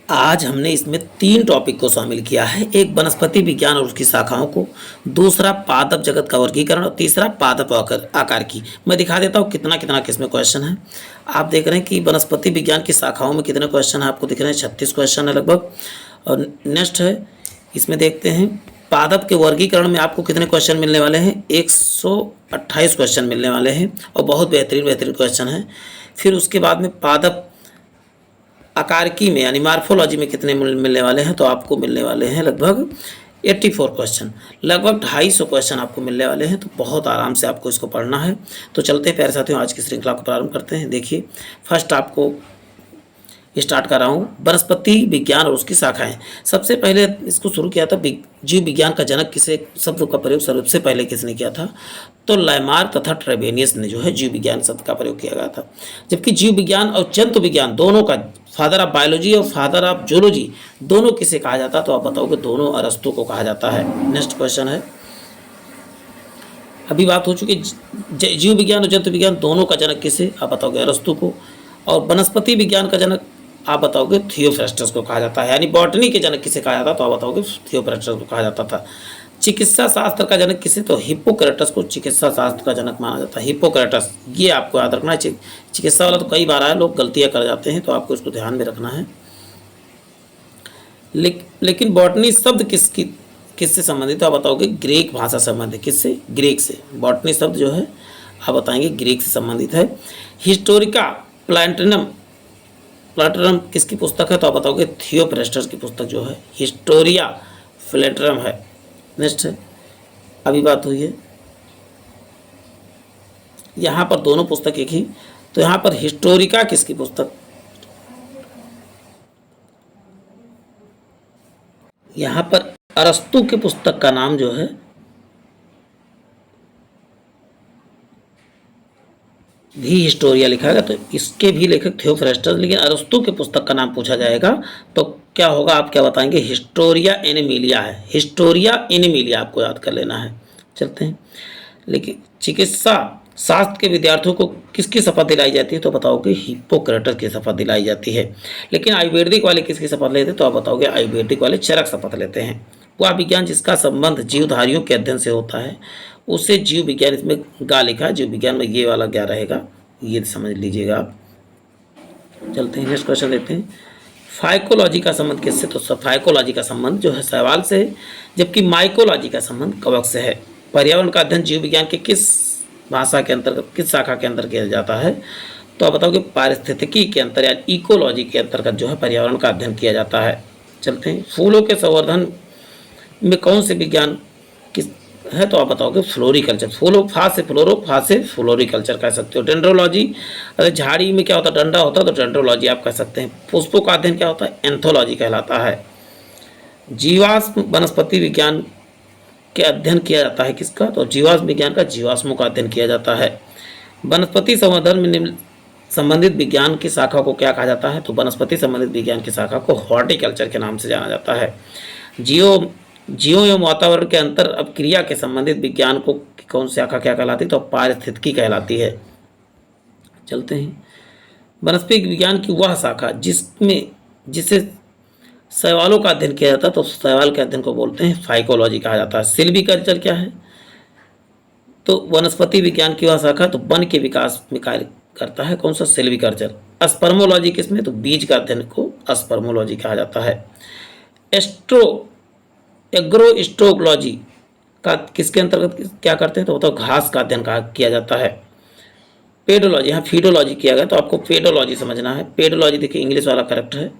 आज हमने इसमें 3 टॉपिक को शामिल किया है। एक वनस्पति विज्ञान और उसकी शाखाओं को, दूसरा पादप जगत का वर्गीकरण और तीसरा पादप आकार की। मैं दिखा देता हूँ कितना कितना किसमें क्वेश्चन है। आप देख रहे हैं कि वनस्पति विज्ञान की शाखाओं में कितने क्वेश्चन है, आपको दिख रहे हैं 36 क्वेश्चन है लगभग। और नेक्स्ट है, इसमें देखते हैं पादप के वर्गीकरण में आपको कितने क्वेश्चन मिलने वाले हैं। 128 क्वेश्चन मिलने वाले हैं और बहुत बेहतरीन बेहतरीन क्वेश्चन हैं। फिर उसके बाद में पादप आकारकी में यानी मार्फोलॉजी में कितने मिलने वाले हैं, तो आपको मिलने वाले हैं लगभग 84 क्वेश्चन, लगभग 250 क्वेश्चन आपको मिलने वाले हैं। तो बहुत आराम से आपको इसको पढ़ना है। तो चलते हैं प्यारे साथियों, आज की श्रृंखला को प्रारंभ करते हैं। देखिए, फर्स्ट आपको स्टार्ट कर रहा हूँ वनस्पति विज्ञान और उसकी शाखाएं। सबसे पहले इसको शुरू किया था, जीव विज्ञान का जनक किसे शब्द का प्रयोग सबसे पहले किसने किया था, तो लाइमार्क तथा ट्रेवेनियस ने जो है जीव विज्ञान शब्द का प्रयोग किया गया था। जबकि जीव विज्ञान और जंतु विज्ञान दोनों का फादर ऑफ बायोलॉजी और फादर ऑफ जूलॉजी दोनों किसे कहा जाता है, तो आप बताओगे दोनों अरस्तु को कहा जाता है। नेक्स्ट क्वेश्चन है, अभी बात हो चुकी जीव विज्ञान और जंतु विज्ञान दोनों का जनक किसे, आप बताओगे अरस्तु को। और वनस्पति विज्ञान का जनक आप बताओगे थियोफ्रास्टस को कहा जाता है। यानी बॉटनी के जनक किसे कहा जाता, तो आप बताओगे थियोफ्रास्टस को कहा जाता था। चिकित्सा शास्त्र का जनक किसे, तो हिप्पोक्रेटस को चिकित्सा शास्त्र का जनक माना जाता है। हिप्पोक्रेटस, ये आपको याद रखना है। चिकित्सा वाला तो कई बार आया, लोग गलतियां कर जाते हैं, तो आपको इसको ध्यान में रखना है। लेकिन बॉटनी शब्द किससे संबंधित है, आप बताओगे ग्रीक भाषा से संबंधित। किससे, ग्रीक से। बॉटनी शब्द जो है आप बताएंगे ग्रीक से संबंधित है। हिस्टोरिका प्लांटेनम किसकी पुस्तक है, तो आप बताओगे थियोफ्रास्टस की पुस्तक जो है हिस्टोरिया प्लांटेनम है। नेक्स्ट है, अभी बात हुई है यहाँ पर दोनों पुस्तक एक ही, तो यहाँ पर हिस्टोरिका किसकी पुस्तक, यहाँ पर अरस्तु की पुस्तक का नाम जो है भी हिस्टोरिया लिखा गया, तो इसके भी लेखक थियोफ्रास्टस। लेकिन अरस्तु के पुस्तक का नाम पूछा जाएगा तो क्या होगा, आप क्या बताएंगे, हिस्टोरिया एनिमिलिया है। हिस्टोरिया एनिमिलिया आपको याद कर लेना है। चलते हैं, लेकिन चिकित्सा शास्त्र के विद्यार्थियों को किसकी शपथ दिलाई जाती है, तो बताओगे हिप्पोक्रेटस की शपथ दिलाई जाती है। लेकिन आयुर्वेदिक वाले किसकी शपथ लेते हैं, तो आप बताओगे आयुर्वेदिक वाले चरक शपथ लेते हैं। वह विज्ञान जिसका संबंध जीवधारियों के अध्ययन से होता है उसे जीव विज्ञान, इसमें गा लिखा है, जीव विज्ञान में ये वाला क्या रहेगा, ये समझ लीजिएगा आप। चलते हैं, नेक्स्ट क्वेश्चन देखते हैं। फाइकोलॉजी का संबंध किससे, तो फाइकोलॉजी का संबंध जो है शैवाल से है, जबकि माइकोलॉजी का संबंध कवक से है। पर्यावरण का अध्ययन जीव विज्ञान के किस भाषा के अंतर्गत, किस शाखा के अंतर्गत किया जाता है, तो आप बताओगे पारिस्थितिकी के अंतर या इकोलॉजी के अंतर्गत जो है पर्यावरण का अध्ययन किया जाता है। चलते हैं, फूलों के संवर्धन में कौन से विज्ञान किस है, तो आप बताओगे फ्लोरिकल्चर। फा से फ्लोरिकल्चर कह सकते हो। डेंड्रोलॉजी, अगर झाड़ी में क्या होता है, डंडा होता है, तो डेंड्रोलॉजी आप कह सकते हैं। पुष्पों का अध्ययन क्या होता है, एंथोलॉजी कहलाता है। जीवाश्म वनस्पति विज्ञान के अध्ययन किया जाता है किसका, तो जीवाश्म विज्ञान का जीवाश्मों का अध्ययन किया जाता है। वनस्पति संवर्धन में संबंधित विज्ञान की शाखा को क्या कहा जाता है, तो वनस्पति संबंधित विज्ञान की शाखा को हॉर्टिकल्चर के नाम से जाना जाता है। जीवों एवं वातावरण के अंतर अपक्रिया के संबंधित विज्ञान को कौन सी शाखा क्या कहलाती है, तो पारिस्थितिकी कहलाती है। चलते हैं, वनस्पति विज्ञान की वह शाखा जिसे शैवालों का अध्ययन किया जाता है, तो शैवाल के अध्ययन को बोलते हैं फाइकोलॉजी कहा जाता है। सिल्वीकल्चर क्या है, तो वनस्पति विज्ञान की वह शाखा तो वन के विकास में कार्य करता है, कौन सा, सिल्वीकल्चर। स्पर्मोलॉजी किसमें, तो बीज का अध्ययन को स्पर्मोलॉजी कहा जाता है। एग्रोस्टोलॉजी का किसके अंतर्गत क्या करते हैं, तो बताओ घास का अध्ययन किया जाता है। पेडोलॉजी, यहाँ फीडोलॉजी किया गया, तो आपको पेडोलॉजी समझना है। पेडोलॉजी देखिए इंग्लिश वाला करेक्ट है,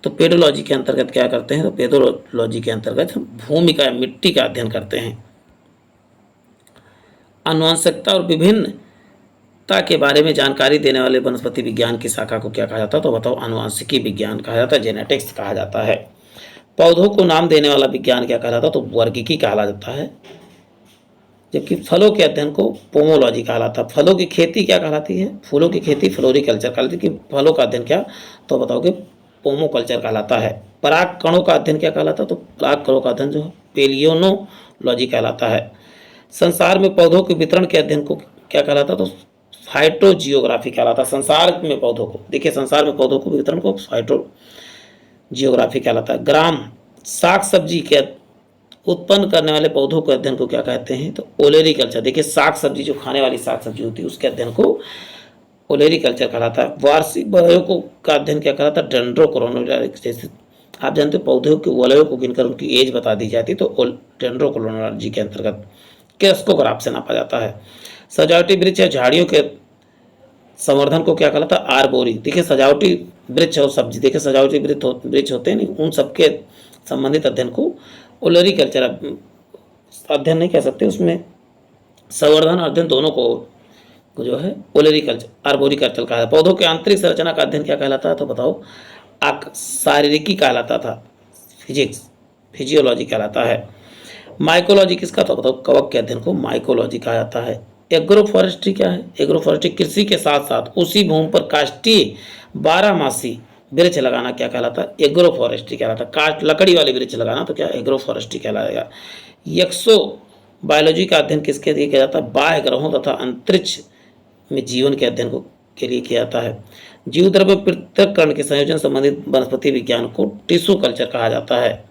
तो पेडोलॉजी के अंतर्गत क्या करते हैं, तो पेडोलॉजी के अंतर्गत हम भूमि का मिट्टी का अध्ययन करते हैं। आनुवंशिकता और विभिन्नता के बारे में जानकारी देने वाले वनस्पति विज्ञान की शाखा को क्या कहा जाता है, तो बताओ आनुवंशिकी विज्ञान कहा जाता है, जेनेटिक्स कहा जाता है। पौधों को नाम देने वाला विज्ञान क्या कहलाता है, तो वर्गीकी कहा जाता है। जबकि फलों के अध्ययन को पोमोलॉजी कहलाता है। फलों की खेती क्या कहलाती है, फूलों की खेती फ्लोरिकल्चर कहलाती है। कि फलों का अध्ययन क्या, तो बताओगे पोमोकल्चर कहलाता है। पराग कणों का अध्ययन क्या कहलाता है, तो पराग कणों का अध्ययन जो है पेलियोनोलॉजी कहलाता है। संसार में पौधों के वितरण के अध्ययन को क्या कहलाता है, तो फाइटोजियोग्राफी कहलाता है। संसार में पौधों को, देखिए संसार में पौधों को वितरण को जियोग्राफी कहलाता है। ग्राम साग सब्जी के उत्पन्न करने वाले पौधों के अध्ययन को क्या कहते हैं, तो ओलेरीकल्चर। देखिए साग सब्जी जो खाने वाली साग सब्जी होती है उसके अध्ययन को ओलेरीकल्चर कहलाता है। वार्षिक वलयों को का अध्ययन क्या कहलाता है, डेंड्रोक्रोनोलॉजी। जैसे आप जानते हो पौधों के वलयों को गिनकर उनकी एज बता दी जाती है, तो डेंड्रोक्रोनोलॉजी के अंतर्गत क्रेस्कोग्राफ से नापा जाता है। सजावटी वृक्ष या झाड़ियों के संवर्धन को क्या कहलाता है, आर्बोरी। देखिए सजावटी वृक्ष और सब्जी, देखिए सजावटी वृक्ष होते हैं नहीं, उन सबके संबंधित अध्ययन को ओलेरीकल्चर अध्ययन नहीं कह सकते, उसमें संवर्धन और अध्ययन दोनों को जो है ओलेरीकल्चर आर्बोरिकल्चर कहा है। पौधों के आंतरिक संरचना का अध्ययन क्या कहलाता है, तो बताओ शारीरिकी कहलाता था, फिजियोलॉजी कहलाता है। माइकोलॉजी किसका, तो बताओ कवक के अध्ययन को माइकोलॉजी कहा जाता है। एग्रो फॉरेस्ट्री क्या है, एग्रो फॉरेस्ट्री कृषि के साथ साथ उसी भूमि पर काष्ठीय 12 वृक्ष लगाना क्या कहलाता है, एग्रो फॉरेस्ट्री कहलाता है। काट लकड़ी वाले वृक्ष लगाना तो क्या एग्रो फॉरेस्ट्री कहलाएगा। एक्सो बायोलॉजी का अध्ययन किसके लिए किया जाता है, बाह्य ग्रहों तथा अंतरिक्ष में जीवन के अध्ययन के लिए किया जाता है। जीव द्रव्य पृथक्करण के संयोजन संबंधित वनस्पति विज्ञान को टिश्यू कल्चर कहा जाता है।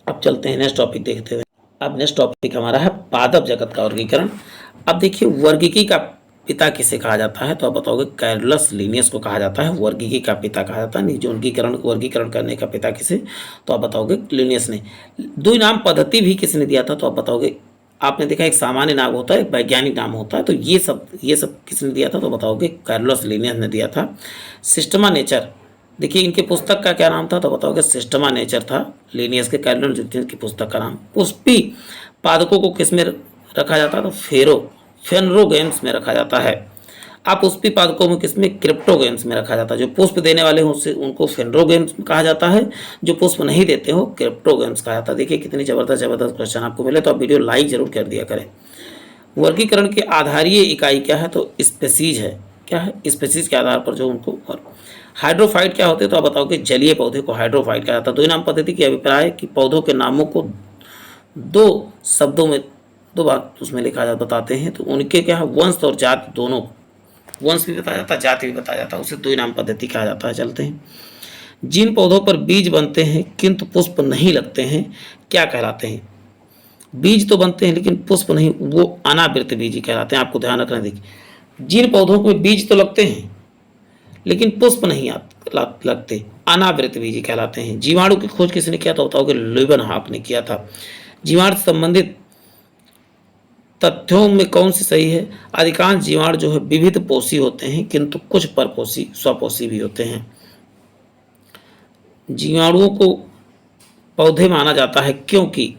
अब चलते हैं नेक्स्ट टॉपिक देखते हुए। अब नेक्स्ट टॉपिक हमारा है पादप जगत का वर्गीकरण। अब देखिए वर्गीकी का पिता किसे कहा जाता है, तो आप बताओगे कैरोलस लिनियस को कहा जाता है वर्गीकी का पिता कहा जाता है। नहीं, जो वर्गीकरण करने का पिता किसे, तो आप बताओगे लिनियस ने। द्विनाम पद्धति भी किसने दिया था, तो आप बताओगे, आपने देखा एक सामान्य नाम होता है एक वैज्ञानिक नाम होता है, तो ये सब किसने दिया था, तो बताओगे कैरोलस लिनियस ने दिया था। सिस्टमा नेचर, देखिए इनके पुस्तक का क्या नाम था, तो बताओगे सिस्टमा नेचर था लिनियस के, कैरोलस लिनियस की पुस्तक का नाम। पुष्पी पादकों को किस में रखा जाता है, तो फेनरोगेम्स में रखा जाता है। आप पुष्पी पादकों में किसमें, क्रिप्टोगेम्स में रखा जाता है। जो पुष्प देने वाले हों उससे उनको फेनरोगेम्स कहा जाता है, जो पुष्प नहीं देते हो क्रिप्टोगेम्स कहा जाता है। देखिए कितनी जबरदस्त क्वेश्चन आपको मिले, तो आप वीडियो लाइक जरूर कर दिया करें। वर्गीकरण की आधारीय इकाई क्या है, तो स्पेसीज है। क्या है, स्पेसीज के आधार पर जो उनको। और हाइड्रोफाइट क्या होते हैं, तो आप बताओगे जलीय पौधे को हाइड्रोफाइट कहा जाता है। द्विनाम पद्धति की अभिप्राय है कि पौधों के नामों को दो शब्दों में दो बात उसमें लिखा जाता बताते हैं, तो उनके क्या है वंश और जाति दोनों, वंश भी बताया जाता है जाति भी बताया जाता है, उसे द्विनाम पद्धति कहा जाता है। चलते हैं, जिन पौधों पर बीज बनते हैं किंतु पुष्प नहीं लगते हैं क्या कहलाते हैं। बीज तो बनते हैं लेकिन पुष्प नहीं, वो अनावृत बीज कहलाते हैं। आपको ध्यान रखना, देखिए जिन पौधों में बीज तो लगते हैं लेकिन पुष्प नहीं लगते, अनावृत बीज कहलाते हैं। जीवाणु की खोज किसने किया, तो बताओगे ल्यूवेनहॉक ने किया था। जीवाणु संबंधित तथ्यों में कौन सी सही है, अधिकांश जीवाणु जो है विविध पोषी होते हैं किंतु कुछ परपोषी स्वपोषी भी होते हैं। जीवाणुओं को पौधे माना जाता है क्योंकि,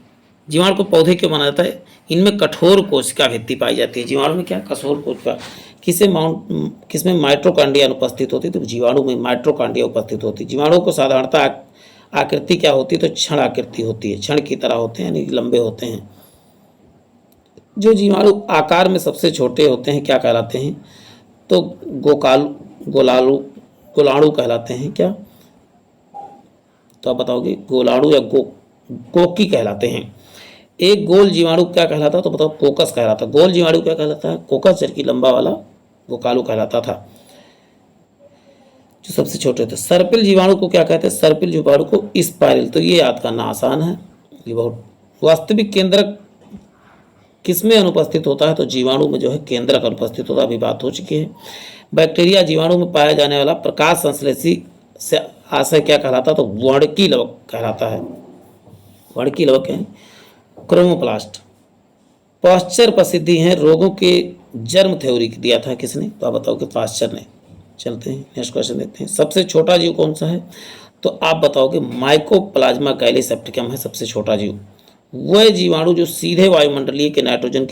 जीवाणु को पौधे क्यों माना जाता है, इनमें कठोर कोशिका भित्ति पाई जाती है। जीवाणु में क्या कठोर कोशिका, किसमें माइटोकॉन्ड्रिया अनुपस्थित होती है, तो जीवाणु में माइटोकॉन्ड्रिया उपस्थित होती है। जीवाणु को साधारणतः आकृति क्या होती है, तो क्षण आकृति होती है, क्षण की तरह होते हैं यानी लंबे होते हैं। जो जीवाणु आकार में सबसे छोटे होते हैं क्या कहलाते हैं, तो गोलाणु कहलाते हैं। क्या, तो आप बताओगे गोलाणु या कोकी कहलाते हैं। एक गोल जीवाणु क्या कहलाता है, तो बताओ कोकस कहलाता है। गोल जीवाणु क्या कहलाता है, कोकस, जबकि लंबा वाला गोकालु कहलाता था, जो सबसे छोटे थे। सर्पिल जीवाणु को क्या कहते हैं, सर्पिल जीवाणु को स्पाइरल, तो ये याद करना आसान है, ये बहुत। वास्तविक केंद्रक किसमें अनुपस्थित होता है, तो जीवाणु में जो है केंद्रक अनुपस्थित होता है, अभी बात हो चुकी है। बैक्टीरिया जीवाणु में पाया जाने वाला प्रकाश संश्लेषी से आशय क्या कहलाता है, तो वर्णकी लवक कहलाता है। वर्णकी लवक है क्रोमोप्लास्ट। पाश्चर प्रसिद्धि है रोगों के जर्म थ्योरी दिया था किसने, तो आप बताओगे पाश्चर ने। चलते हैं नेक्स्ट क्वेश्चन देखते हैं। सबसे छोटा जीव कौन सा है, तो आप बताओगे माइकोप्लाज्मा कैलिसेप्टिकम है सबसे छोटा जीव। वह जीवाणु जो सीधे वायुमंडलीय के नाइट्रोजन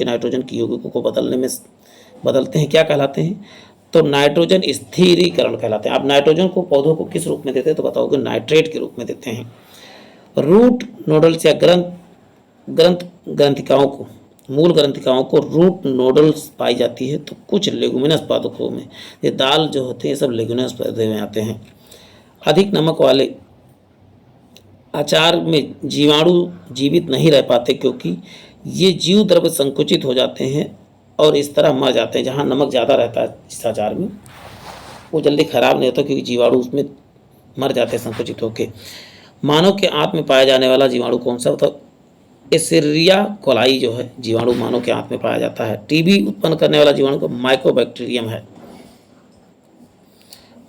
की यौगिकों को बदलते हैं क्या कहलाते हैं, तो नाइट्रोजन स्थिरीकरण कहलाते हैं। आप नाइट्रोजन को पौधों को किस रूप में देते हैं, तो बताओगे नाइट्रेट के रूप में देते हैं। रूट नोडल्स या ग्रंथिकाओं को, मूल ग्रंथिकाओं को रूट नोडल्स पाई जाती है, तो कुछ लेगुमिनस पादपों में, ये दाल जो होते हैं सब लेगुमिनस पौधे में आते हैं। अधिक नमक वाले अचार में जीवाणु जीवित नहीं रह पाते क्योंकि ये जीव द्रव्य संकुचित हो जाते हैं और इस तरह मर जाते हैं। जहाँ नमक ज़्यादा रहता है जिस अचार में, वो जल्दी खराब नहीं होता क्योंकि जीवाणु उसमें मर जाते हैं संकुचित होके। मानव के आंत में पाया जाने वाला जीवाणु कौन सा? तो एसेरिया कोलाई जो है जीवाणु मानव के आंत में पाया जाता है। टीबी उत्पन्न करने वाला जीवाणु को माइकोबैक्टीरियम है।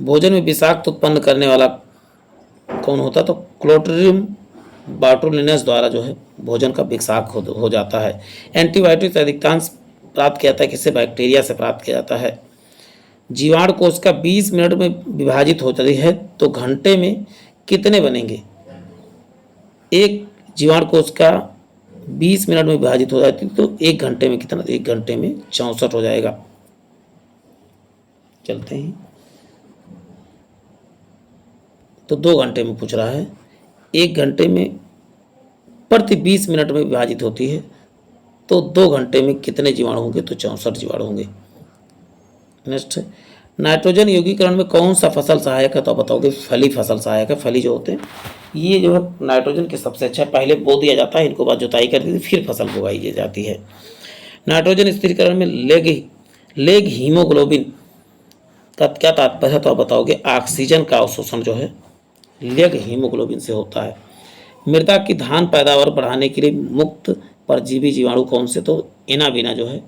भोजन में विषाक्त उत्पन्न करने वाला कौन होता है? तो क्लोट्रिडियम बाटुलिनस द्वारा जो है भोजन का विषाक्त हो जाता है। एंटीबायोटिक अधिकांश प्राप्त किया जाता है किससे? बैक्टीरिया से प्राप्त किया जाता है। जीवाणु कोश का 20 मिनट में विभाजित होती है तो घंटे में कितने बनेंगे? एक जीवाणु कोश का 20 मिनट में विभाजित हो जाती है तो एक घंटे में कितना? 1 घंटे में 64 हो जाएगा। चलते हैं, तो 2 घंटे में पूछ रहा है। 1 घंटे में प्रति 20 मिनट में विभाजित होती है तो 2 घंटे में कितने जीवाणु होंगे? तो 64 जीवाणु होंगे। नेक्स्ट है, नाइट्रोजन यौगिकरण में कौन सा फसल सहायक है? तो आप बताओगे फली फसल सहायक है। फली जो होते हैं ये जो है नाइट्रोजन के सबसे अच्छा, पहले बो दिया जाता है, इनको बाद जुताई कर दी फिर फसल बोई जाती है। नाइट्रोजन स्थिरीकरण में लेग हीमोग्लोबिन का क्या तात्पर्य है? तो आप बताओगे ऑक्सीजन का अवशोषण जो है लेग हीमोग्लोबिन से होता है। मृदा की धान पैदावार बढ़ाने के लिए मुक्त परजीवी जीवाणु कौन से? तो एनाबीना जो है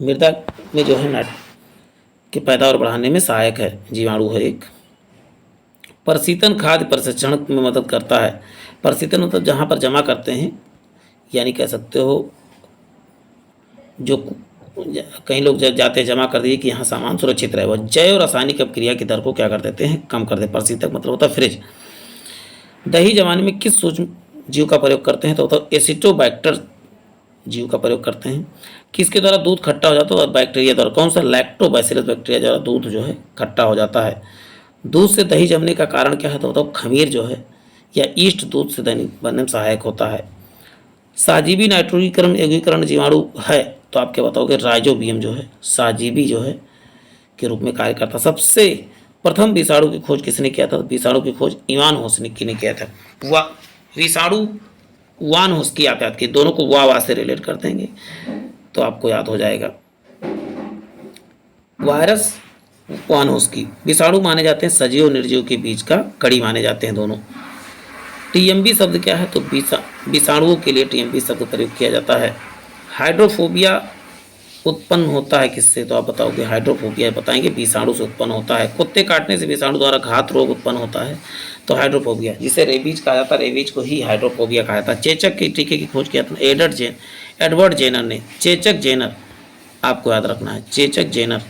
मृदा में जो है की पैदावार बढ़ाने में सहायक है जीवाणु है एक। प्रशीतन खाद्य प्रशिक्षण में मदद करता है। प्रशीतन मतलब जहाँ पर जमा करते हैं, यानी कह सकते हो जो कई लोग जाते जमा कर दिए कि यहाँ सामान सुरक्षित रहे, वह जैव रासायनिक अपक्रिया की दर को क्या कर देते हैं? कम कर देते। प्रशीतक मतलब होता है फ्रिज। दही जमाने में किस सूक्ष्म जीव का प्रयोग करते हैं? तो होता है एसिटोबैक्टर जीव का प्रयोग करते हैं। किसके द्वारा दूध खट्टा हो जाता है? और बैक्टीरिया द्वारा। कौन सा? लैक्टोबैसिलस बैक्टीरिया द्वारा दूध जो है खट्टा हो जाता है। दूध से दही जमने का कारण क्या है? तो बताओ खमीर जो है या ईस्ट दूध से दही बनने में सहायक होता है। साजीबी नाइट्रोजीकरण यौगिकरण जीवाणु है तो आप क्या बताओगे? राइजोबियम जो है साजीबी जो है के रूप में कार्य करता है। सबसे प्रथम विषाणु की खोज किसने किया था? विषाणु की खोज इवान होस्निकी ने किया था। विषाणु वान होस्की आप याद कीजिए, दोनों को वाह से रिलेट कर देंगे तो आपको याद हो जाएगा। वायरस वान होस्की। विषाणु माने जाते हैं सजीव और निर्जीव के बीच का कड़ी माने जाते हैं दोनों। टीएमबी शब्द क्या है? तो विषाणुओं के लिए टीएमबी शब्द प्रयोग किया जाता है। हाइड्रोफोबिया उत्पन्न होता है किससे? तो आप बताओगे हाइड्रोफोबिया बताएंगे विषाणु से उत्पन्न होता है। कुत्ते काटने से विषाणु द्वारा घात रोग उत्पन्न होता है तो हाइड्रोफोबिया, जिसे रेबीज कहा जाता है, रेबीज को ही हाइड्रोफोबिया कहा जाता है। चेचक के टीके की खोज किया था एडवर्ड जेनर ने। चेचक जेनर आपको याद रखना है, चेचक जेनर।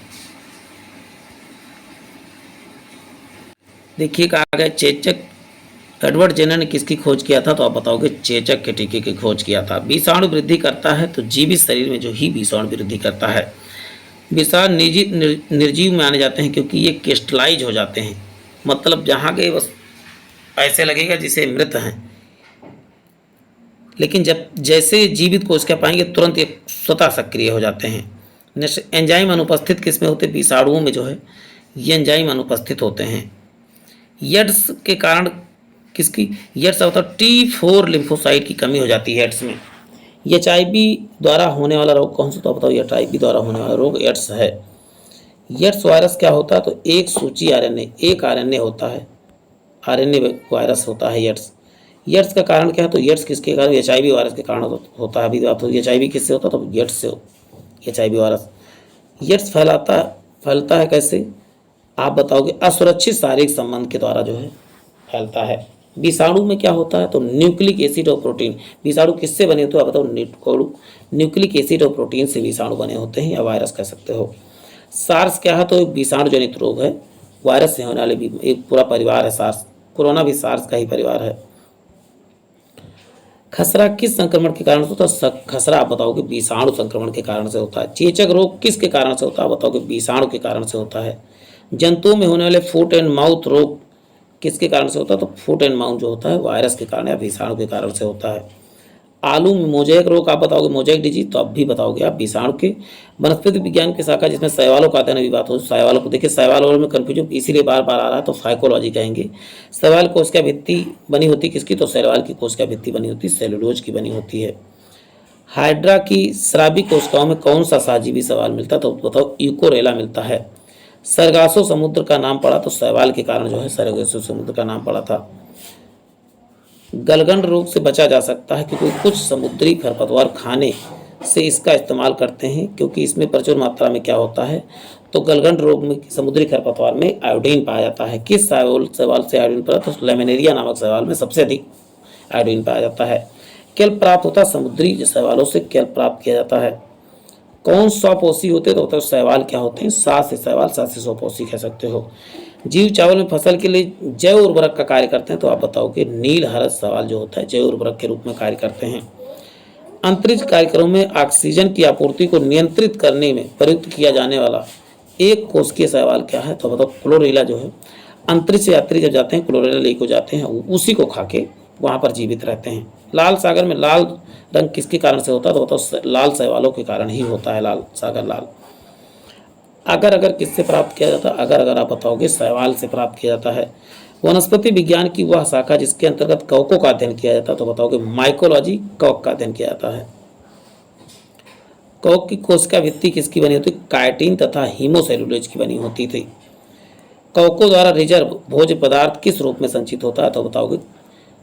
देखिए कहा गया चेचक एडवर्ड जेनर ने किसकी खोज किया था? तो आप बताओगे चेचक के टीके की खोज किया था। विषाणु वृद्धि करता है तो जीवित शरीर में जो ही विषाणु वृद्धि करता है। विषाणु निर्जीव माने जाते हैं क्योंकि ये क्रिस्टलाइज हो जाते हैं, मतलब जहाँ गए बस ऐसे लगेगा जिसे मृत हैं, लेकिन जब जैसे जीवित कोशिका पाएंगे तुरंत ये स्वतः सक्रिय हो जाते हैं। एंजाइम अनुपस्थित किसमें होते? विषाणुओं में जो है ये एंजाइम अनुपस्थित होते हैं। एड्स के कारण किसकी? एड्स होता है T4 लिम्फोसाइट की कमी हो जाती है एड्स में। HIV द्वारा होने वाला रोग कौन सा? तो बताओ HIV द्वारा होने वाला रोग एड्स है। एड्स वायरस क्या होता है? तो एक सूची RNA, एक RNA होता है, RNA वायरस होता है एड्स। एड्स का कारण क्या है? तो एड्स किसके कारण? HIV वायरस के कारण होता है। अभी बात होगी HIV किससे होता है? तो एड्स से HIV वायरस। एड्स फैलता है कैसे? आप बताओगे असुरक्षित शारीरिक संबंध के द्वारा जो है फैलता है। विषाणु में क्या होता है? तो न्यूक्लिक एसिड और प्रोटीन। विषाणु किससे बने होते हो? आप बताओ न्यूक्लिक एसिड और प्रोटीन से विषाणु बने होते हैं या वायरस कह सकते हो। सार्स क्या है? तो विषाणु जनित रोग है, वायरस से होने वाले भी एक पूरा परिवार है सार्स। कोरोना भी सार्स का ही परिवार है। खसरा किस संक्रमण के कारण से होता है? खसरा आप बताओगे विषाणु संक्रमण के कारण से होता है। चेचक रोग किसके कारण से होता है? बताओगे विषाणु के कारण से होता है। जंतुओं में होने वाले फुट एंड माउथ रोग किसके कारण से होता है? तो फुट एंड माउथ जो होता है वायरस के कारण या विषाणु के कारण से होता है। आलू में मोजेक रोग आप बताओगे मोजेक डिजीज, तो अब भी बताओगे आप विषाणु के। वनस्पति विज्ञान की शाखा जिसमें शैवालों का अध्ययन अभी बात हो, शैवालों को देखिए, शैवाल में कन्फ्यूजन इसीलिए बार बार आ रहा है तो फाइकोलॉजी कहेंगे। शैवाल कोशिका भित्ति बनी होती किसकी? तो शैवाल की कोशिका भित्ति बनी होती सेलुलोज की बनी होती है। हाइड्रा की स्रावी कोशिकाओं में कौन सा साजीवी शैवाल मिलता है? तो बताओ यूकोरेला मिलता है। सरगासो समुद्र का नाम पड़ा तो शैवाल के कारण जो है सरगासो समुद्र का नाम पड़ा था। गलगंड रोग से बचा जा सकता है क्योंकि कुछ समुद्री खरपतवार खाने से इसका इस्तेमाल करते हैं, क्योंकि इसमें प्रचुर मात्रा में क्या होता है, तो गलगंड रोग में समुद्री खरपतवार में आयोडीन पाया जाता है। किस शैवाल से आयोडीन पाया, तो लेमिनेरिया नामक शैवाल में सबसे अधिक आयोडीन पाया जाता है। केल्प प्राप्त होता है, समुद्री शैवालों से केल्प प्राप्त किया जाता है। कौन स्वपोषी होते, तो होता शैवाल क्या होते हैं, सात से शैवाल, सात से स्वपोषी कह सकते हो। जीव चावल में फसल के लिए जैव उर्वरक का कार्य करते हैं, तो आप बताओ कि नील हरस शैवाल जो होता है जैव उर्वरक के रूप में कार्य करते हैं। अंतरिक्ष कार्यक्रमों में ऑक्सीजन की आपूर्ति को नियंत्रित करने में प्रयुक्त किया जाने वाला एक कोशिकीय शैवाल क्या है, तो बताओ क्लोरेला जो है। अंतरिक्ष यात्री जब जाते हैं क्लोरेला लेके जाते हैं, उसी को खा के वहाँ पर जीवित रहते हैं। लाल सागर में लाल रंग किसके कारण से होता है, तो बताओ लाल शैवालों के कारण ही होता है लाल सागर लाल। अगर अगर किससे प्राप्त किया जाता है, अगर अगर आप बताओगे शैवाल से प्राप्त किया जाता है। वनस्पति विज्ञान की वह शाखा जिसके अंतर्गत कवकों का अध्ययन किया जाता है, तो बताओगे माइकोलॉजी, कवक का अध्ययन किया जाता है। कवक की कोशिका भित्ति किसकी बनी होती, काइटिन तथा हीमोसेलुलोज की बनी होती थी। कवकों द्वारा रिजर्व भोज्य पदार्थ किस रूप में संचित होता है, तो बताओगे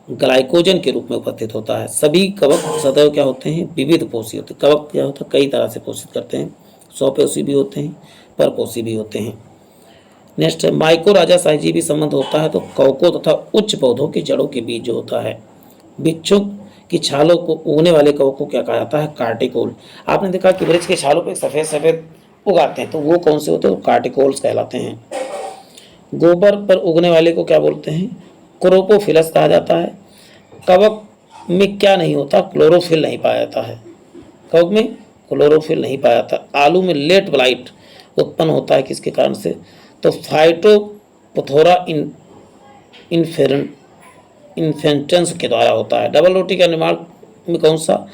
ग्लाइकोजन के रूप में उपस्थित होता है। सभी कवक सदैव क्या होते हैं, विविध पोषी होते हैं। कवक क्या होता है, कई तरह से पोषित करते हैं, स्वपोषी भी होते हैं, परपोषी भी होते हैं। नेक्स्ट है माइकोराजा सहजीवी संबंध होता है, तो कवकों तथा उच्च पौधों की जड़ों के बीच जो होता है। वृक्षों की छालों को उगने वाले कवक को क्या कहा जाता है, कार्टिकोल। आपने देखा कि वृक्ष के छालों पर सफ़ेद सफ़ेद उगाते हैं, तो वो कौन से होते हैं, कार्टिकोल्स कहलाते हैं। गोबर पर उगने वाले को क्या बोलते हैं, क्रोपोफिलस कहा जाता है। कवक में क्या नहीं होता, क्लोरोफिल नहीं पाया जाता है। कवक में क्लोरोफिल नहीं पाया जाता। आलू में लेट ब्लाइट उत्पन्न होता है किसके कारण से, तो फाइटोपथोरा इन्फेंटेंस के द्वारा होता है। डबल रोटी का निर्माण में कौन सा,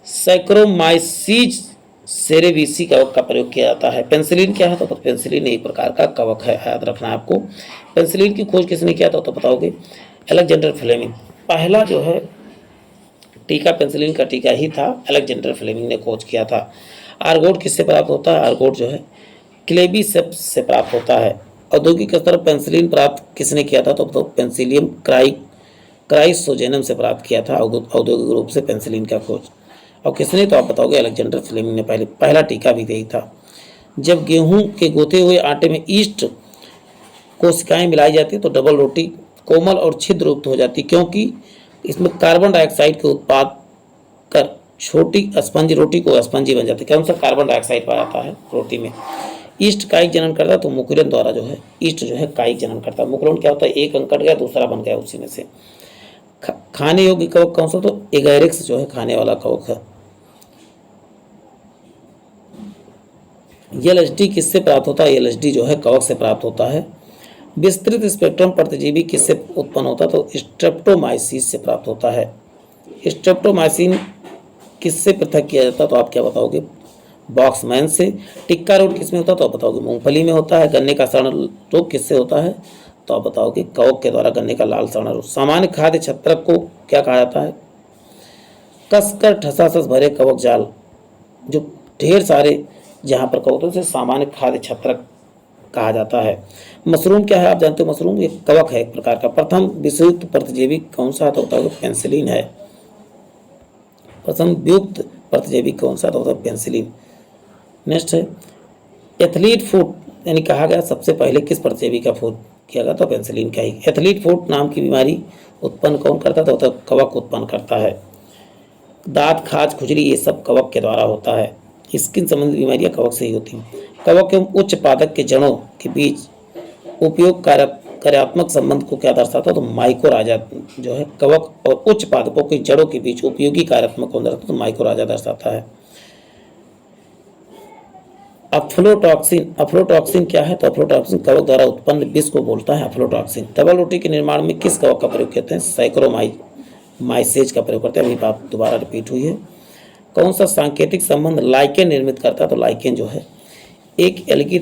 सैक्रोमाइसीज सेरेविसी कवक का प्रयोग किया जाता है। पेंसिलिन क्या है, तो पेंसिलिन एक प्रकार का कवक है, याद रखना है आपको। पेंसिलिन की खोज किसने किया था, तो बताओगे अलेक्जेंडर फ्लेमिंग। पहला जो है टीका पेंसिलिन का टीका ही था, अलेक्जेंडर फ्लेमिंग ने खोज किया था। आर्गोट किससे प्राप्त होता है, आर्गोट जो है क्लेबीसेप्स से प्राप्त होता है। औद्योगिक स्तर पर पेंसिलिन प्राप्त किसने किया था, तो पेंसिलियम क्राइसोजेनम से प्राप्त किया था औद्योगिक रूप से पेंसिलिन का खोज। और किसने, तो आप बताओगे अलेक्जेंडर फ्लेमिंग ने पहला टीका भी यही था। जब गेहूं के गोते हुए आटे में ईस्ट कोशिकाएं मिलाई जाती तो डबल रोटी कोमल और छिद्र युक्त हो जाती, क्योंकि इसमें कार्बन डाइऑक्साइड के उत्पाद कर छोटी स्पंजी रोटी को स्पंजी बन जाती है। कौन सा, कार्बन डाइऑक्साइड पाया जाता है रोटी में। ईस्ट कायिक जनन करता, तो मुकुलन द्वारा जो है ईस्ट जो है कायिक जनन करता है। मुकुलन क्या होता है, एक अंग कट गया दूसरा बन गया उसी में से। खाने योग्य कवक कौन सा, तो एगैरिक्स जो है खाने वाला कवक है। एलएसडी किससे प्राप्त होता है, एलएसडी जो है कवक से प्राप्त होता है। विस्तृत स्पेक्ट्रम प्रतिजीवी किससे उत्पन्न होता है, तो स्ट्रेप्टोमाइसिस से प्राप्त होता है। स्ट्रेप्टोमाइसिन किससे पृथक किया जाता है, तो आप क्या बताओगे, बॉक्समैन से। टिक्का रोग किसमें होता है, तो आप बताओगे मूंगफली में होता है। गन्ने का सड़न रोग किससे होता है, तो आप बताओगे कवक के द्वारा गन्ने का लाल सड़न रोग। सामान्य खाद्य छत्रक को क्या कहा जाता है, कसकर ठसाठस भरे कवक जाल, जो ढेर सारे जहाँ पर कवक होते हैं उसे सामान्य खाद्य छत्रक कहा जाता है। मशरूम क्या है, आप जानते हो मशरूम एक कवक है एक प्रकार का। प्रथम विषयुक्त प्रतिजीवी कौन सा, तो बताओगे पेंसिलिन है। प्रथम वियुक्त प्रतिजीवी कौन सा, तो पेंसिलिन। नेक्स्ट है एथलीट फुट, यानी कहा गया सबसे पहले किस प्रतिजीवी का खोज किया गया, तो पेंसिलिन का ही। एथलीट फुट नाम की बीमारी उत्पन्न कौन करता था, तो कवक उत्पन्न करता है। दांत खाज खुजली ये सब कवक के द्वारा होता है। स्किन संबंधी बीमारियां कवक से ही होती हैं। कवक एवं उच्च पादप के जड़ों के बीच उपयोग कार्यात्मक संबंध को क्या दर्शाता है, तो माइकोराजा जो है कवक और उच्च पादपों की जड़ों के बीच उपयोगी कार्यात्मक को दर्शाता है, तो माइकोराजा दर्शाता है। अफ्लोटॉक्सिन क्या है, तो अफ्लोटॉक्सिन कवक द्वारा उत्पन्न विष को बोलता है अफ्लोटॉक्सिन। डबल रोटी के निर्माण में किस कवक का प्रयोग करते हैं, सैक्रोमाइसेज का प्रयोग करते हैं। अभी बात दोबारा रिपीट हुई है। कौन सा सांकेतिक संबंध लाइकेन निर्मित करता है, तो लाइकेन जो है एक एल्गी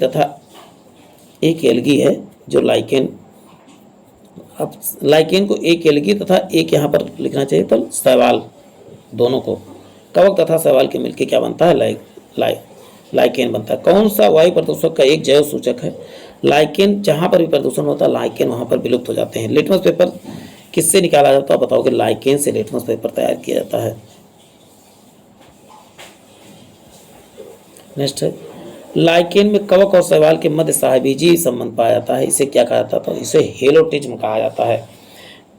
है जो लाइकेन। अब लाइकेन को एक एल्गी तथा एक यहाँ पर लिखना चाहिए, तो शैवाल दोनों को, कवक तथा शैवाल के मिलकर क्या बनता है, लाइकेन बनता है। कौन सा वायु प्रदूषक का एक जैव सूचक है? लाइकेन। जहां पर भी प्रदूषण होता है लाइकेन वहां पर विलुप्त हो जाते हैं। लिटमस पेपर किससे निकाला जाता है? बताओगे लाइकेन से लिटमस पेपर तैयार किया जाता है। नेक्स्ट है, लाइकेन में कवक और शैवाल के मध्य सहबीजी संबंध पाया जाता है, इसे क्या कहा जाता है? इसे हेलोटिज्म कहा जाता है।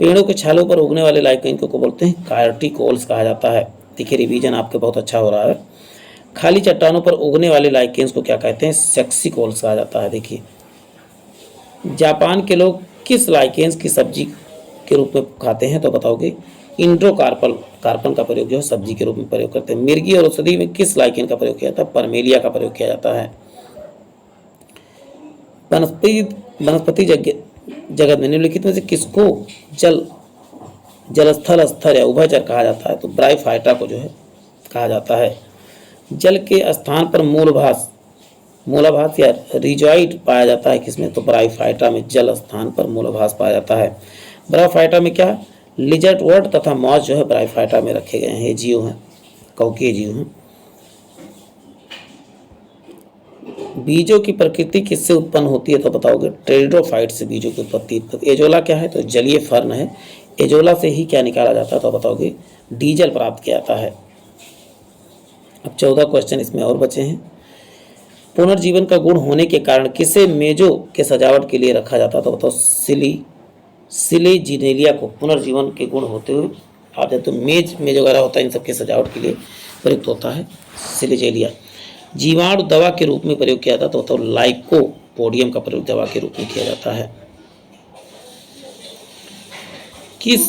पेड़ों के छालों पर उगने वाले लाइकेन को बोलते हैं कार्टिकोल्स कहा जाता है। देखिए रिवीजन आपके बहुत अच्छा हो रहा है। खाली चट्टानों पर उगने वाले लाइकेन्स को क्या कहते हैं? सेक्सिकोल्स कहा जाता है। देखिए जापान के लोग किस लाइकेन्स की सब्जी के रूप में खाते हैं? तो बताओगे इंड्रोकार्पल, कार्पन का प्रयोग जो है सब्जी के रूप में प्रयोग करते हैं। मिर्गी और औषधि में किस लाइकेन का प्रयोग किया जाता है? परमेलिया का प्रयोग किया जाता है। वनस्पति जगत में निम्नलिखित में से किसको जलस्थल स्तर या उभयचर कहा जाता है? तो ब्रायोफाइटा को जो है कहा जाता है। जल के स्थान पर मूलाभास या रिजॉइड पाया जाता है किसमें? तो ब्रायोफाइटा में जल स्थान पर मूलाभास पाया जाता है। ब्रायोफाइटा में क्या लिजर्ट वर्ड तथा मॉस जो है ब्रायोफाइटा में रखे गए हैं। ये जीव हैं, कवकीय जीव हैं। बीजों की प्रकृति किससे उत्पन्न होती है? तो बताओगे टेरिडोफाइट से बीजों की उत्पत्ति। एजोला क्या है? तो जलीय फर्न है। एजोला से ही क्या निकाला जाता है? तो बताओगे डीजल प्राप्त किया जाता है। अब 14 क्वेश्चन इसमें और बचे हैं। पुनर्जीवन का गुण होने के कारण किसे मेजों के सजावट के लिए रखा जाता है? तो बताओ सिलेजिनेलिया को पुनर्जीवन के गुण होते हुए आप जब तो मेज वगैरह होता है इन सबके सजावट के लिए प्रयुक्त होता है सिलेजेलिया। जीवाणु दवा के रूप में प्रयोग किया जाता है तो लाइकोपोडियम का प्रयोग दवा के रूप में किया जाता है। किस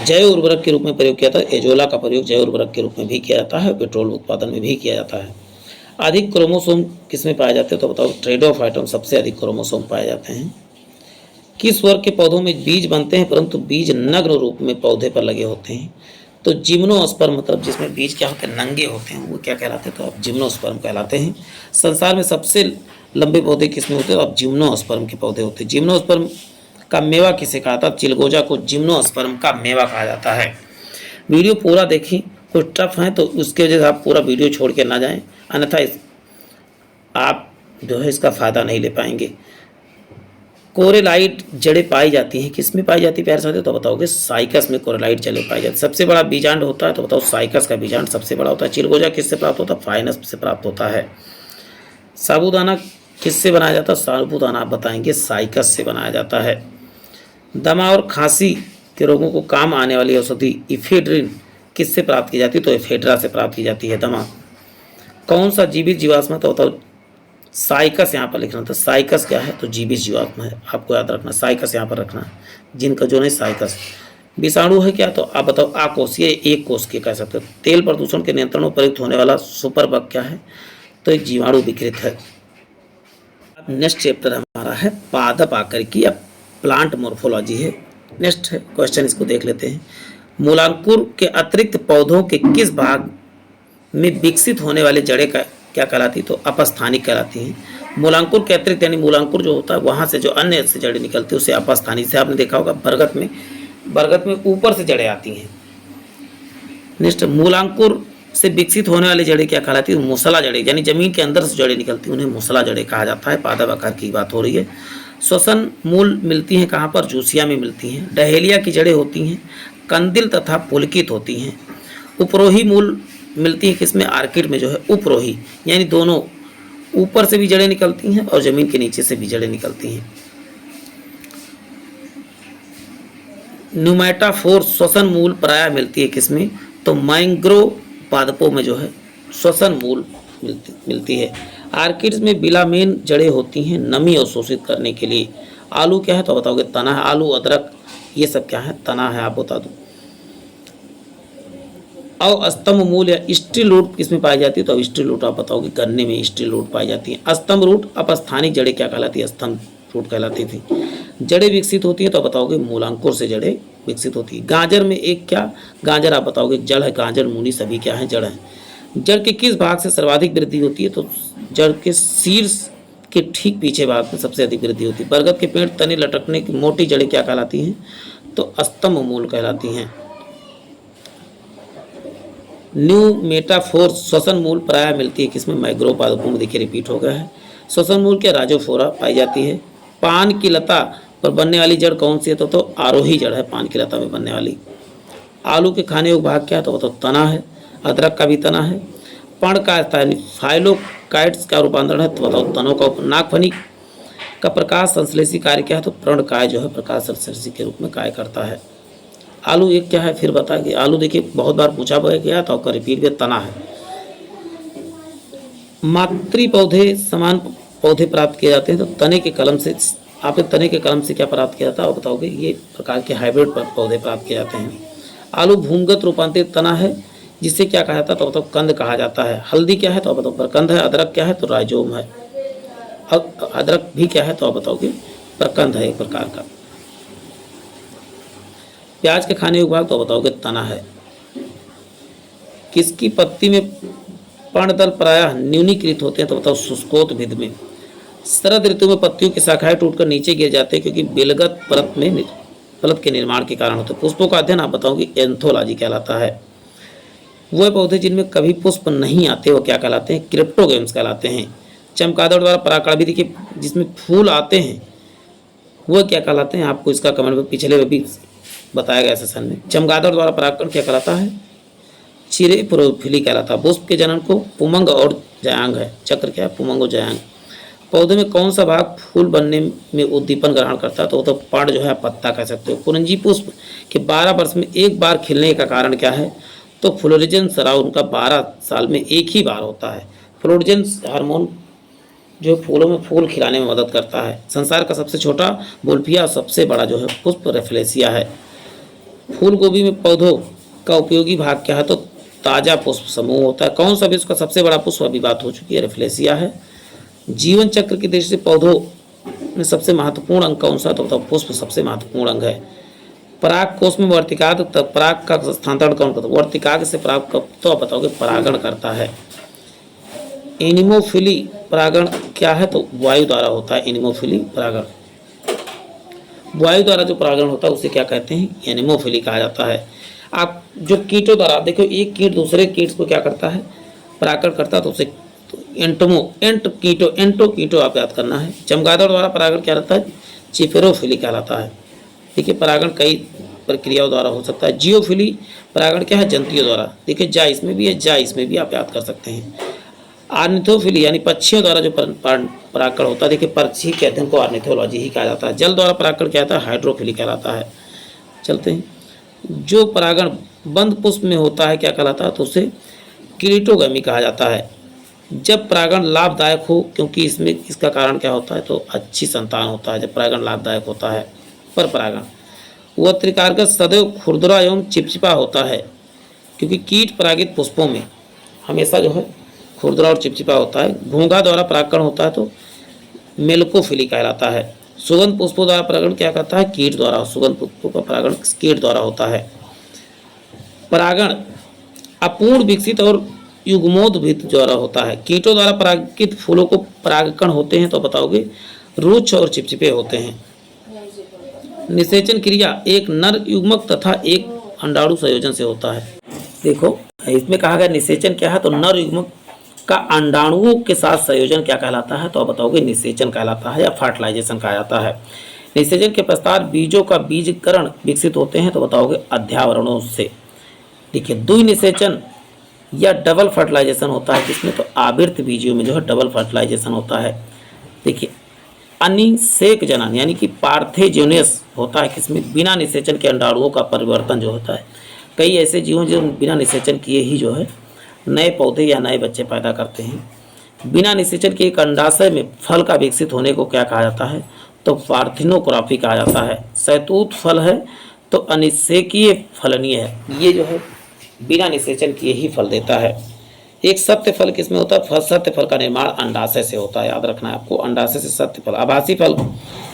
जैव उर्वरक के रूप में प्रयोग किया जाता है? एजोला का प्रयोग जैव उर्वरक के रूप में भी किया जाता है, पेट्रोल उत्पादन में भी किया जाता है। अधिक क्रोमोसोम किसमें पाए जाते हैं? तो बताओ ट्रेडोफाइटम सबसे अधिक क्रोमोसोम पाए जाते हैं। किस वर्ग के पौधों में बीज बनते हैं परंतु बीज नग्न रूप में पौधे पर लगे होते हैं? तो जिम्नोस्पर्म, मतलब जिसमें बीज क्या होते हैं? नंगे होते हैं, वो क्या कहलाते हैं? तो अब जिम्नोस्पर्म कहलाते हैं। संसार में सबसे लंबे पौधे किसमें होते हैं? अब जिम्नोस्पर्म के पौधे होते हैं। जिम्नोस्पर्म का मेवा किसे कहा था? चिलगोजा को जिम्नोस्पर्म का मेवा कहा जाता है। वीडियो पूरा देखिए, कुछ टफ है तो उसके वजह से आप पूरा वीडियो छोड़ के ना जाएं, अन्यथा आप जो है इसका फ़ायदा नहीं ले पाएंगे। कोरेलाइट जड़ें पाई जाती हैं, किस में पाई जाती है प्यारे साथियों? तो बताओगे साइकस में कोरेलाइट जड़ें पाई जाती है। सबसे बड़ा बीजांड होता है तो बताओ साइकस का बीजांड सबसे बड़ा होता है। चिलगोजा किससे प्राप्त होता है? फाइनस से प्राप्त होता है। साबूदाना किससे बनाया जाता है? साबूदाना आप बताएंगे साइकस से बनाया जाता है। दमा और खांसी के रोगों को काम आने वाली औषधि इफेड्रिन किससे प्राप्त की जाती है? तो एफेड्रा से प्राप्त की जाती है दमा। कौन सा जीवित जीवाश्म है? तो बताओ साइकस यहाँ पर लिखना था। साइकस क्या है? तो जीवित जीवात्मा है, आपको याद रखना। साइकस यहाँ पर रखना है, जिनका जो नहीं साइकस। विषाणु है क्या? तो आप बताओ आकोषीय, एक कोष के कह सकते हो। तेल प्रदूषण के नियंत्रण में प्रयुक्त होने वाला सुपर बग क्या है? तो एक जीवाणु विकृत है। अब नेक्स्ट चैप्टर हमारा है पादप आकृति या प्लांट मोर्फोलॉजी है। नेक्स्ट है क्वेश्चन, इसको देख लेते हैं। मूलांकुर के अतिरिक्त पौधों के किस भाग में विकसित होने वाली जड़ें का क्या कहलाती? तो अपस्थानिक कहलाती हैं। मूलांकुर के अतिरिक्त यानी मूलांकुर जो होता है वहाँ से जो अन्य से जड़ें निकलती है उसे अपस्थानिक। से आपने देखा होगा बरगद में ऊपर से जड़ें आती हैं। नेक्स्ट, मूलांकुर से विकसित होने वाली जड़ें क्या कहलाती है? मुसला जड़ें, यानी जमीन के अंदर से जड़ें निकलती हैं उन्हें मुसला जड़ें कहा जाता है। पादप आकार की बात हो रही है। श्वसन मूल मिलती हैं कहाँ पर? जूसिया में मिलती हैं। डहेलिया की जड़ें होती हैं कंदिल तथा पुलकित होती हैं। उपरोही मूल मिलती है किसमें? आर्किड में जो है उपरोही, यानी दोनों ऊपर से भी जड़ें निकलती हैं और जमीन के नीचे से भी जड़ें निकलती हैं। न्यूमेटाफोर श्वसन मूल प्रायः मिलती है किसमें? तो मैंग्रोव पादपों में जो है श्वसन मूल मिलती है। आर्किड्स में बिलामेन जड़ें होती हैं नमी अवशोषित करने के लिए। आलू क्या है? तो बताओगे तना है। आलू, अदरक, ये सब क्या है? तना है, आप बता दो। और स्तंभ मूल या स्टिल रूट किसमें पाई जाती है? तो स्टिल रूट आप बताओगे गन्ने में स्टिल रूट पाई जाती है। स्तंभ रूट अपस्थानिक जड़ें क्या कहलाती है? स्तंभ रूट कहलाती थी। जड़ें विकसित होती है तो बताओगे मूलांकुर से जड़ें विकसित होती है। गाजर में एक क्या? गाजर आप बताओगे जड़ है। गाजर, मूली सभी क्या है? जड़ है। जड़ के किस भाग से सर्वाधिक वृद्धि होती है? तो जड़ के शीर्ष के ठीक पीछे भाग में सबसे अधिक वृद्धि होती है। बरगद के पेड़ तने लटकने की मोटी जड़ें क्या कहलाती हैं? तो स्तंभ मूल कहलाती हैं। न्यू मेटाफोर श्वसन मूल प्राय मिलती है किसमें? मैग्रोव पादपों में। देखिए रिपीट हो गया है। श्वसन मूल क्या? राजोफोरा पाई जाती है। पान की लता पर बनने वाली जड़ कौन सी है? तो आरोही जड़ है पान की लता में बनने वाली। आलू के खाने योग्य भाग क्या है? तो बताओ तना है। अदरक का भी तना है। पर्ण का फाइलोकाइट्स का रूपांतरण है, तो बताओ तनों का। नागफनी का प्रकाश संश्लेषी कार्य क्या है? तो पर्णकाय जो है प्रकाश संश्लेषी के रूप में कार्य करता है। आलू एक क्या है फिर बता कि आलू देखिए बहुत बार पूछा गया तो आपका रिपीट भी तना है। मातृ पौधे समान पौधे प्राप्त किए जाते हैं, तो तने के कलम से आपके तने के कलम से क्या प्राप्त किया जाता है? आप बताओगे ये प्रकार के हाइब्रिड पौधे प्राप्त किए जाते हैं। आलू भूमिगत रूपांतरित तना है, जिससे क्या कहा जाता है? तो बताओ कंद कहा जाता है। हल्दी क्या है? तो आप बताओ प्रकंद है। अदरक क्या है? तो राइजोम है। अदरक भी क्या है? तो आप बताओगे प्रकंद है एक प्रकार का। प्याज के खाने योग्य भाग तो बताओगे तना है। किसकी पत्ती में पर्णदल प्रायः न्यूनीकृत होते हैं? तो बताओ शुष्कोत्भिद में। शरद ऋतु में पत्तियों की शाखाएं टूटकर नीचे गिर जाते हैं, क्योंकि बेलगत परत के निर्माण के कारण होते हैं। पुष्पों का अध्ययन आप बताओगे एंथोलॉजी कहलाता है। वह पौधे जिनमें कभी पुष्प नहीं आते वो क्या कहलाते हैं? क्रिप्टोगेम्स कहलाते हैं। चमगादड़ द्वारा परागण भी देखिए जिसमें फूल आते हैं वह क्या कहलाते हैं? आपको इसका कमेंट में पिछले में भी बताया गया सेशन में। चमगादड़ द्वारा परागण क्या कहलाता है? चिरेप्रोफिली कहलाता है। पुष्प के जनन को पुमंग और जयांग है। चक्र क्या है? पुमंग और जयांग। पौधे में कौन सा भाग फूल बनने में उद्दीपन ग्रहण करता है? तो वो तो पर्ण जो है पत्ता कह सकते हो। पुरंजी पुष्प के 12 वर्ष में एक बार खिलने का कारण क्या है? तो फ्लोरिजेंस स्राव उनका 12 साल में एक ही बार होता है। फ्लोरिजेंस हार्मोन जो फूलों में फूल खिलाने में मदद करता है। संसार का सबसे छोटा बुल्फिया, सबसे बड़ा जो है पुष्प रेफ्लेसिया है। फूल गोभी में पौधों का उपयोगी भाग क्या है? तो ताजा पुष्प समूह होता है। कौन सा भी उसका सबसे बड़ा पुष्प? अभी बात हो चुकी है, रेफ्लेसिया है। जीवन चक्र की दृष्टि से पौधों में सबसे महत्वपूर्ण अंग कौन सा? तो बताओ पुष्प सबसे महत्वपूर्ण अंग है। पराग कोष में वर्तिकाग्र पराग का स्थानांतरण कौन करता है? वर्तिकाग्र से पराग का तो आप बताओगे परागण करता है। एनिमोफिली परागण क्या है? तो वायु द्वारा होता है। एनिमोफिली परागण वायु द्वारा जो परागण होता है उसे क्या कहते हैं? एनिमोफिली कहा जाता है। आप जो कीटों द्वारा देखो एक कीट दूसरे कीट को क्या करता है? परागण करता है, तो उसे एंटो कीटो आप याद करना है। चमगादड़ द्वारा परागण क्या रहता है? चिफेरोफिली कहलाता है। देखिए परागण कई प्रक्रियाओं द्वारा हो सकता है। जियोफिली परागण क्या है? जंतुओं द्वारा। देखिए जा इसमें भी है, जा इसमें भी आप याद कर सकते हैं। आर्निथोफिली यानी पक्षियों द्वारा जो परागण होता है, देखिए पक्षी के अध्ययन को आर्निथोलॉजी ही कहा जाता है। जल द्वारा परागण क्या होता है? हाइड्रोफिली कहलाता है। चलते हैं, जो परागण बंद पुष्प में होता है क्या कहलाता है? तो उसे किरीटोगमी कहा जाता है। जब परागण लाभदायक हो, क्योंकि इसमें इसका कारण क्या होता है? तो अच्छी संतान होता है जब परागण लाभदायक होता है। पर परागण वह त्रिकार्गज सदैव खुरदुरा एवं चिपचिपा होता है, क्योंकि कीट परागित पुष्पों में हमेशा जो है खुरदुरा और चिपचिपा होता है। घोंघा द्वारा परागण होता है तो मेलकोफिली कहलाता है। सुगंध पुष्पों द्वारा परागण क्या करता है? कीट द्वारा। सुगंध पुष्पों का परागण कीट द्वारा होता है। परागण अपूर्ण विकसित और युग्मोद्भिद द्वारा होता है। कीटों द्वारा परागित फूलों को परागकण होते हैं, तो बताओगे रुक्ष और चिपचिपे होते हैं। निषेचन क्रिया एक नर युग्मक तथा एक अंडाणु संयोजन से होता है। देखो इसमें कहा गया निषेचन क्या है? तो नर युग्मक का अंडाणुओं के साथ संयोजन क्या कहलाता है? तो आप बताओगे निषेचन कहलाता है या फर्टिलाइजेशन कहा जाता है। निषेचन के पश्चात बीजों का बीजकरण विकसित होते हैं, तो बताओगे अध्यावरणों से। देखिए द्वि निषेचन या डबल फर्टिलाइजेशन होता है किसमें? तो आवर्त बीजियों में जो है डबल फर्टिलाइजेशन होता है। देखिए अनिषेक जनन यानी कि पार्थेजेनियस होता है किसमें? बिना निषेचन के अंडाणुओं का परिवर्तन जो होता है। कई ऐसे जीव जो बिना निषेचन किए ही जो है नए पौधे या नए बच्चे पैदा करते हैं। बिना निषेचन के एक अंडाशय में फल का विकसित होने को क्या कहा जाता है? तो पार्थिनोग्राफी कहा जाता है। शहतूत फल है तो अनिषेकीय फलनीय है। ये जो है बिना निषेचन किए ही फल देता है। एक सत्य फल किसमें होता है? सत्य फल का निर्माण अंडाशय से होता है, याद रखना है आपको। अंडाशय से सत्य फल। आभासी फल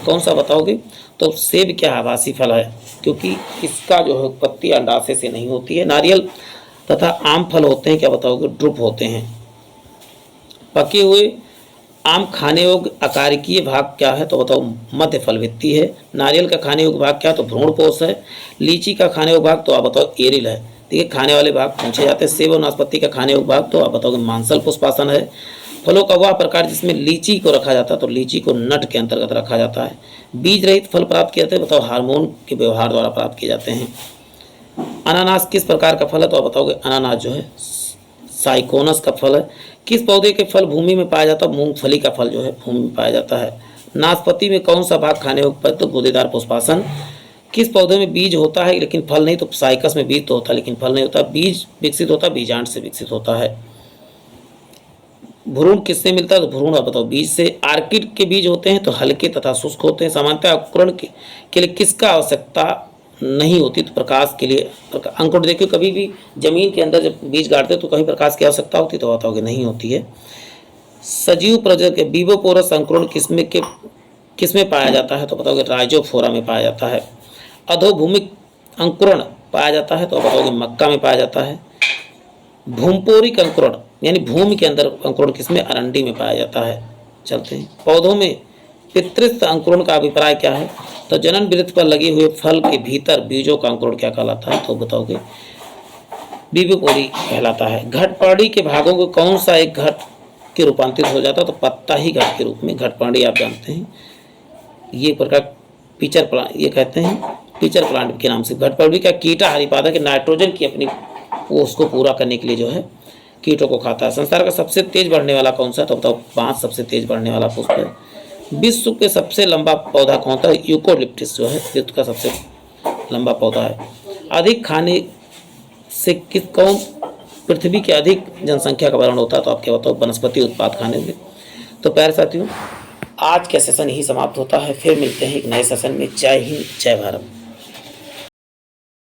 कौन सा बताओगे? तो सेब क्या आभासी फल है? क्योंकि इसका जो है उत्पत्ति अंडाशय से नहीं होती है। नारियल तथा आम फल होते हैं क्या बताओगे? ड्रुप होते हैं। पके हुए आम खाने योग्य आकारिकीय भाग क्या है, तो बताओ मध्य फल भित्ति है। नारियल का खाने योग्य भाग क्या है, तो भ्रूणपोष है। लीची का खाने योग्य भाग तो आप बताओ एरिल है। ठीक है, खाने वाले भाग पूछे जाते हैं। सेब और नाशपाती का खाने योग्य भाग तो आप बताओगे मांसल पुष्पासन है। फलों का वह प्रकार जिसमें लीची को रखा जाता है, तो लीची को नट के अंतर्गत रखा जाता है। बीज रहित फल प्राप्त किए जाते हैं, बताओ हार्मोन के व्यवहार द्वारा प्राप्त किए जाते हैं। अनानास किस प्रकार का फल है, तो आप बताओगे अनानास जो है साइकोनस का फल है। किस पौधे के फल भूमि में पाया जाता है, मूंगफली का फल जो है भूमि में पाया जाता है। नाशपाती में कौन सा भाग खाने योग्य, तो गूदेदार पुष्पासन। किस पौधे में बीज होता है लेकिन फल नहीं, तो साइकस में बीज तो होता है लेकिन फल नहीं होता। बीज विकसित होता है, बीजांड से विकसित होता है। भ्रूण किससे मिलता है, तो भ्रूण आप बताओ बीज से। आर्किड के बीज होते हैं तो हल्के तथा शुष्क होते हैं। सामान्यतः अंकुरण के लिए किसका आवश्यकता नहीं होती, तो प्रकाश के लिए। अंकुर देखिए, कभी भी जमीन के अंदर जब बीज गाड़ते हैं तो कहीं प्रकाश की आवश्यकता होती, तो बताओगे नहीं होती है। सजीव प्रजाति के विवोपोरस अंकुरण किसमें पाया जाता है, तो बताओगे राइजोफोरा में पाया जाता है। अधोभूमिक अंकुरण पाया जाता है, तो बताओगे मक्का में पाया जाता है। भूमपोरिक अंकुरण यानी भूमि के अंदर अंकुरण किसमें, अरंडी में पाया जाता है। चलते हैं, पौधों में पितृस्थ अंकुरण का अभिप्राय क्या है, तो जनन वृत्त पर लगे हुए फल के भीतर बीजों का अंकुरण क्या कहलाता है, तो बताओगे बीबीपोरी कहलाता है। घटपर्णी के भागों को कौन सा एक घट के रूपांतरित हो जाता है, तो पत्ता ही घट के रूप में। घटपर्णी आप जानते हैं, ये प्रकार पिचर प्लांट, ये कहते हैं पिचर प्लांट के नाम से। घटपर्णी का कीटाहारी पादप के नाइट्रोजन की अपनी वो उसको पूरा करने के लिए जो है कीटों को खाता है। संसार का सबसे तेज बढ़ने वाला कौन सा है, तो बताओ 5 सबसे तेज बढ़ने वाला पुष्प है। विश्व के सबसे लंबा पौधा कौन सा है, यूकोलिप्टिस जो है विश्व का सबसे लंबा पौधा है। अधिक खाने से कौन पृथ्वी की अधिक जनसंख्या का वर्ण होता है, तो आप क्या बताओ वनस्पति उत्पाद खाने में। तो प्यारे साथियों, आज का सेशन यही समाप्त होता है। फिर मिलते हैं एक नए सेशन में। जय हिंद, जय भारत।